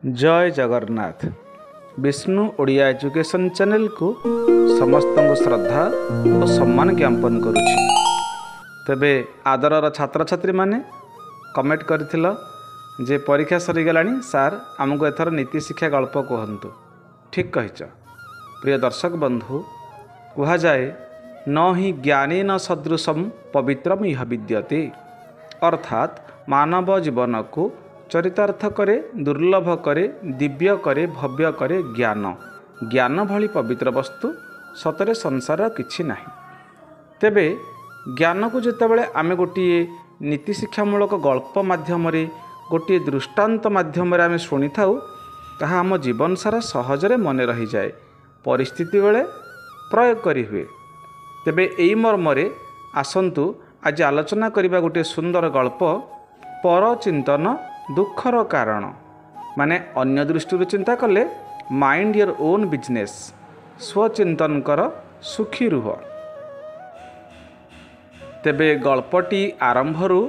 जय Jagannath. Vishnu Odia education channel को समस्त श्रद्धा और सम्मान ज्ञापन करुछि। तेबे आदरर छात्र छात्री माने कमेंट करथिल जे परीक्षा सरी गलानी सार आमको एथर नीति शिक्षा गल्प कहतु। ठीक कहिच प्रिय दर्शक बंधु, कहा जाए न ही ज्ञानेन सदृशम पवित्रम इह विद्यते, अर्थात मानव जीवन को चरितार्थ करे, दुर्लभ करे, दिव्य करे, भव्य करे ज्ञान। ज्ञान भली पवित्र वस्तु सतरे संसार किछि नाही। तेबे ज्ञान को जितेबाला आमे गोटिए नीति शिक्षामूलक गल्प माध्यम गोटे दृष्टांत माध्यम आमे शुणी थाउ, ताहा आम जीवन सारा सहजरे मन रही जाए, परिस्थिति बेले प्रयोग करी हुए। तेबे एई मर्मरे आसंतु आज आलोचना करिबा गोटे सुंदर गल्प, परचिंतन दुखर कारण। माने अन्य दृष्टि चिंता कले माइंड योर ओन बिजनेस, स्वचिंतन कर सुखी रुह। तेबे गल्पटी आरंभरू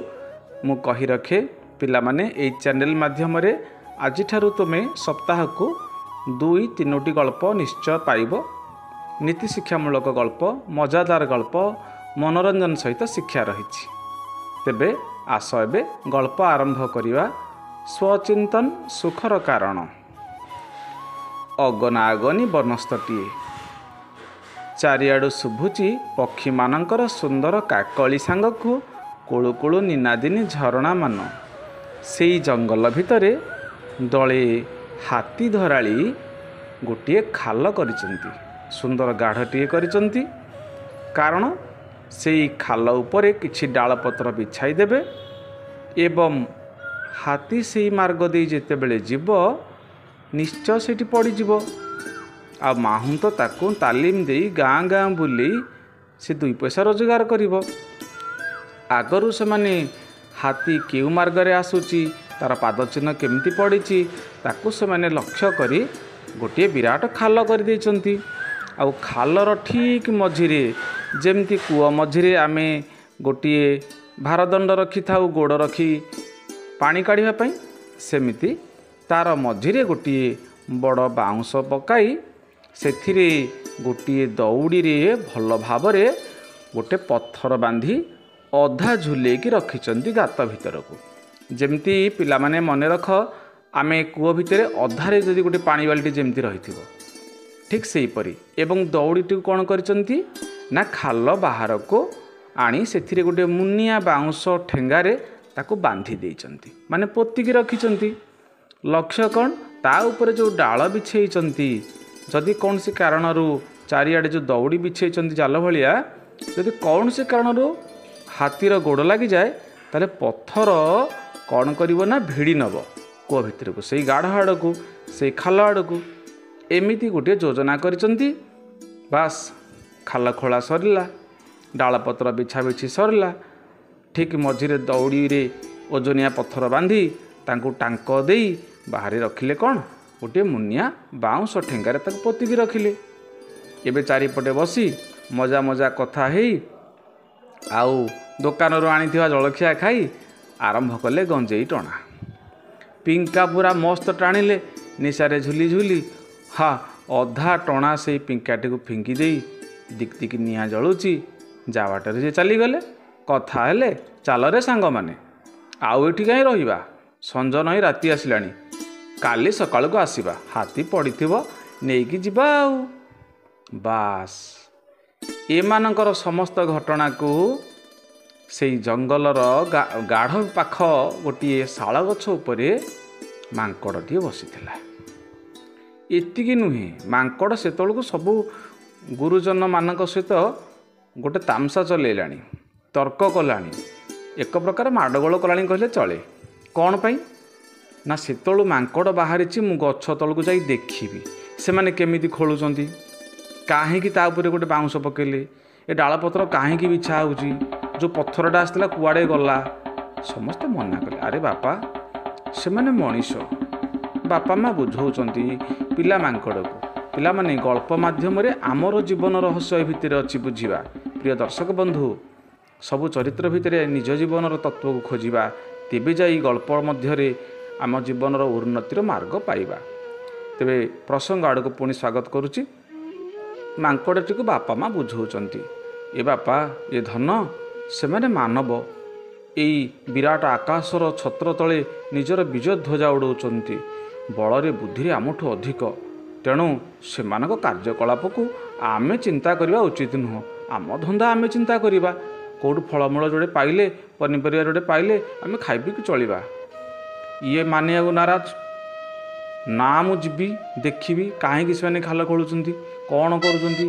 मु कही रखे, पिला माने एई चैनल माध्यम रे आज ठारू तुमे सप्ताह को 2-3टी गल्प निश्चय पाइब। नीति शिक्षामूलक गल्प, मजादार गल्प, मनोरंजन सहित शिक्षा रही। तेबे आस एबे गल्प आरंभ करिवा। स्वचिंतन सुखर कारण। अगनागनी बनस्तटीए, चारिआडु शुभुची पक्षी मानकर सुंदर काकली सांगकु कुळु कुळु निनादिनी झरणा मान। सेई जंगल भितरे दले हाथी धराली गोटे खाल करिसंती, सुंदर गाढ़टीए करिसंती। कारण सेई खाल उपरे किछि डालपत्र बिछाई देबे एवं हाथी से मार्ग दे जेते बेले जीव निश्चय सेठी पड़ी जीव। आ माहूं तो ताकू तालीम दे गाँ गाँ बुली से 2 पैसा रोजगार करिवो। आगरू से माने हाथी केउ मार्ग रे आसुची, तार पाद चिन्ह केमती पड़ीची, ताकू से माने लक्ष्य करी गोटे विराट खाल कर देइचंती। आ खालर ठीक मझिरे जेमती कूଅ मझिरे आमे गोटे भारदंड रखी थाउ गोड़ रखी पानी काढ़िबा पई, सेमिति तार मझिरे गोटे बड़ बाउंस पकाई सेथिरे गोटे दौड़ी रे भल भावरे गोटे पत्थर बांधी अधा झुलेकी रखिचंती गात भितर को। जेमती पिला माने मने रख, आमे कूଅ भितरे अधारे जदि गोटे पानी बाल्टी जेमती रहिथिबो, ठीक सेही परी एवं दौड़ीटी कोन करिचंती ना खाल बाहर को आनी सेथिरे गोटे मुनिया बाउंस ठेंगारे ताकू बांधी देइचंती, माने पोतिकी रखिचंती। लक्ष्य कौन, ता ऊपर जो डाल बिछेइचंती, जदि कौन से कारणरू चारिआडे जो दौड़ी बिछेइचंती जाल भलिया, जदि कौन से कारणरू हाथीर गोड़ लगी जाए ताले पत्थर कौन करिवो ना भिड़ी नब कूଅ भितर को, सेई गाढ़ आड़ को, सेई खाल आड़ को। एमिति गोटे योजना करिचंती। बास खाल खोला सरिला, डालपत्र बिछा बिछी सरिला, ठीक मझिरे दौड़ी रे ओजनिया पत्थर बांधी तांको टांक देई बाहरी रखिले कौन गोटे मुनिया बाउंस ठेंगारे ताको पोतिकी रखिले। एबे चारिपटे बसी मजा मजा कथा हेई आउ दुकानरू आनिथिबा जलखिया खाई आरंभ कले गंजेई टणा। पिंका पूरा मस्त टाणिले निशारे झुली झुली। हाँ, अधा टणा से पिंकाटी को फिंकी देई दिकदिक निया जलुची जावाटर जे चली गले। कथा हेले चाल रे सांग माने, आउ एठी काई रहिबा, संज नई राति आसिलानी, काली सकाळ को आसीबा, हाथी पड़िथिबो नेकी जिबा आउ। बास एमानकर समस्त घटना को सेई जंगलर गाढ़ पाख गोटे शाल गछ उपरे मांकड़टीए बसिथिला। एतिकी नुहे, मांकड़ सेतळକୁ सबु गुरुजन मानक सहित गोटे तामसा चलेलानी, तर्क कलानी, एक प्रकार माडगोल कलानी कहले चले। कौन पाई ना सेतळु मांकड़ बाहरिची, मु गछ तळକୁ जाई देखिबी से माने केमिति खोलुचंती, काहेकि ता ऊपर गोटे बाउंस पकेले, ए डालपत्र काहेकि बिछा होउची, जो पत्थरटा आसला कुआडे गला। समस्ते मना कले, अरे बापा से माने मनीष, बापा माँ बुझाउचंती पिला मांकड़ को। पिला माने गल्प माध्यम रे आमर जीवन रहस्य भितर अछि बुझिबा। प्रिय दर्शक बंधु, सबु चरित्र भितर निज जीवन तत्व को खोजिबा, तेबे जाई गल्प मध्यरे आम जीवनर उन्नतिर मार्ग पाइबा। तेबे प्रसंग आड़क पुणी स्वागत करुच्ची। मांकड़टी को बापा माँ बुझाऊँच ए बापा ए धन से माने मानव यही विराट आकाशर छत्र तले निजर विजय ध्वजा उड़ाउंट बल बुद्धि आमठू अधिक तेणु से कार्यकलाप को आमे चिंता करवा उचित नुह। आम धंदा आमे चिंता करवा कौटू फलमूल जोड़े पाइले पनीपरिया जोड़े पाइले आमे खाई पी चलवा। ये मानिया नाराज ना मु जीवी देखी कहीं से खाल खोलुंट कौन करुँच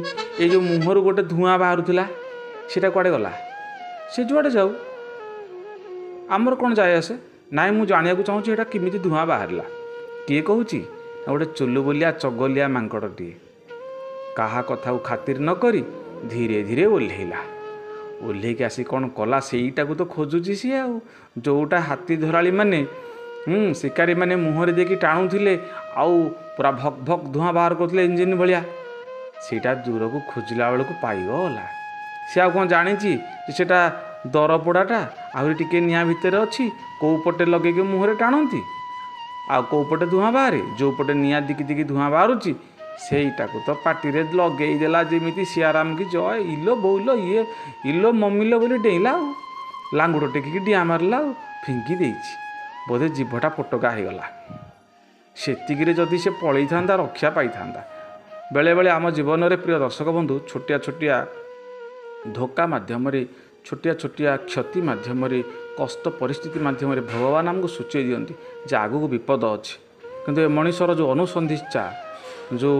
ये जो मुहर गोटे धूआं बाहर सीटा कुआड़े गला से जुआड़े जाऊ आमर कौन जाए आसे नाई मु जाना चाहूँगी एटा किमिति धूआं बाहर किए कहूँ गोटे चुलु बोलिया चगलिया मांकड़टी कहा कथा को खातिर न करी धीरे धीरे ओह्लैला। ओह्लैक आसी कौन कला सेईटा को तो खोजुची सी जोटा हाथी धराली माने शिकारी माने मुहर देकी टाणुले आउ पूरा भक भक धूआं बाहर करते इंजिन भाया सीटा दूर को खोजला बेलू पाइगला। सी आ कौन जानी सेटा दरपोड़ाटा आहरी टिके निआ भितर अच्छी कौ पटे लगे मुहर टाणती आ कौ पटे धूआं बाहर जो पटे निआ दिकी दिकी धूआं बाहरुची सेईटा को तो पार्टी लगेदेला जमी सियाराम की जय इलो बोलो ये इलो मम्मिलो बोली डेला लांगुड़ टेकिकी डिया मारला फिंगी देछि बोधे जीभटा पटका हो गला। सेतिकिरे जदि से पलई था रक्षा पाई था। बेले बेले आम जीवन में प्रिय दर्शक बंधु छोटिया छोटिया धोका मध्यम छोटिया छोटिया क्षति मध्यम कष्ट परिस्थिति मध्यम भगवान आमको सूचे दियंती जे आगू को विपद अच्छी किंतु ए मनीषर जो अनुसंधिचा जो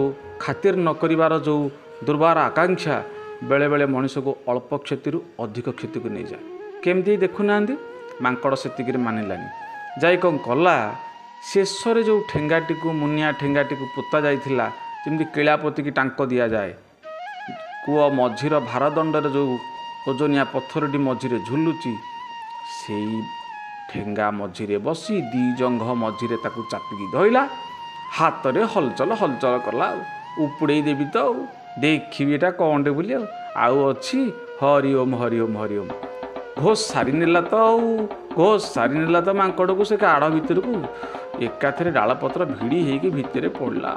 खातिर न करिवार जो दुर्बार आकांक्षा बेले बेले मनीष को अल्प क्षति अधिक क्षति को नहीं जाए। केमती देखुना मांकड़ सेतिक मानिलानी जाई कौन कला शेष जो ठेंगाटी को मुनिया ठेंगाटी को पोता जाइथिला जमी किलापति की टांक दि जाए कूଅ मझीर भारदंडर जो ओजनिया पत्थरटी मझीरे झुलुची से ठेंगा मझीरे बसी दी जंघ मझीरे ताकू चापिकी धइला हाथ में हलचल हलचल कला उपुड़े देवी तो देखी एटा कौनटे बोली आउ अच्छी हरिओम हरिओम हरिओम घोष सारी नेला तो घोष सारी नेला तो मांकड़ को से काड़ भितर को एकाथरे डालपत्र भिड़ी होगी भितर पड़ला।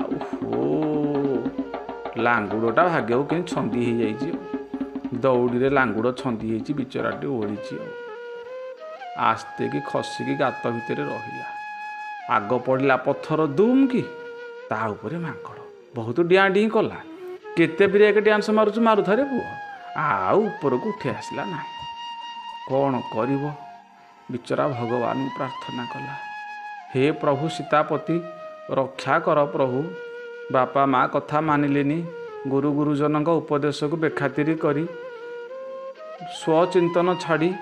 लांगुड़टा भाग्य को कहीं छंदी हो जाइए दौड़ी लांगुड़ छंदी हो बिचराटी ओढ़ी आस्ते की खसिकी गात भितर रहा आग पड़ा पत्थर दुम कि ता उपरे मांकड़ बहुत डियाँ डिं कला केते ब्रेक डांस मारुच मारुथारे पुओ आउ ऊपर को उठी आसला ना कौन करिवो बिचरा भगवान प्रार्थना कला हे प्रभु सीतापति रक्षा कर प्रभु बापा माँ कथा मानिलेनी गुरु गुरुजन उपदेश को बेखातिरी करी स्वचिंतन छाड़ी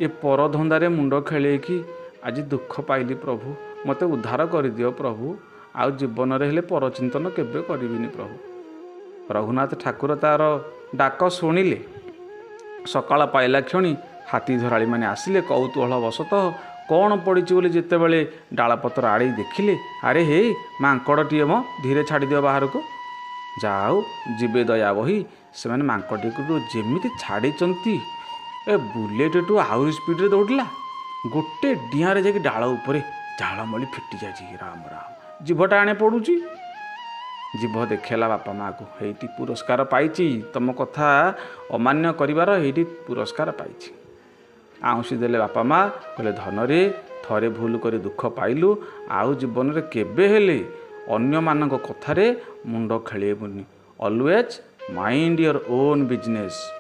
ये पर धंदारे मुंड खेले कि आज दुख पाइली प्रभु मते उद्धार कर दियो प्रभु आउ जीवन हेले परचिंतन केबे करिबिनी प्रभु। रघुनाथ ठाकुर तार डाक शुणिले सकाळ पाइला क्षणी हाथी धराली माने आसिले कौतूहल वशतः कौन पड़ी बोली जिते बड़े डालपत्र आड़े देखिले अरे हे मांकड़टीए म धीरे छाड़ी दियो बाहर को जाओ जीवे दया बही से मांकटी को जेमिति छाड़ी ए बुलेट टू आउरी स्पीड रे दौड़ला गोटे डिया रे जाके डाल उपरे झालमली फिटी जाए राम राम जीभटा आने पड़ुची जीभ देखेला बापा माँ को हेटी पुरस्कार पाइची तुम कथा अमान्य करिवार हेटी पुरस्कार पाइची। आउँसी देले बापा माँ कहले धन रे थरे भूल कर दुख पाइलु आउ जीवन रे केबे हेले अन्य मानक कथारे मुंड खेलेबुनी always mind your own business.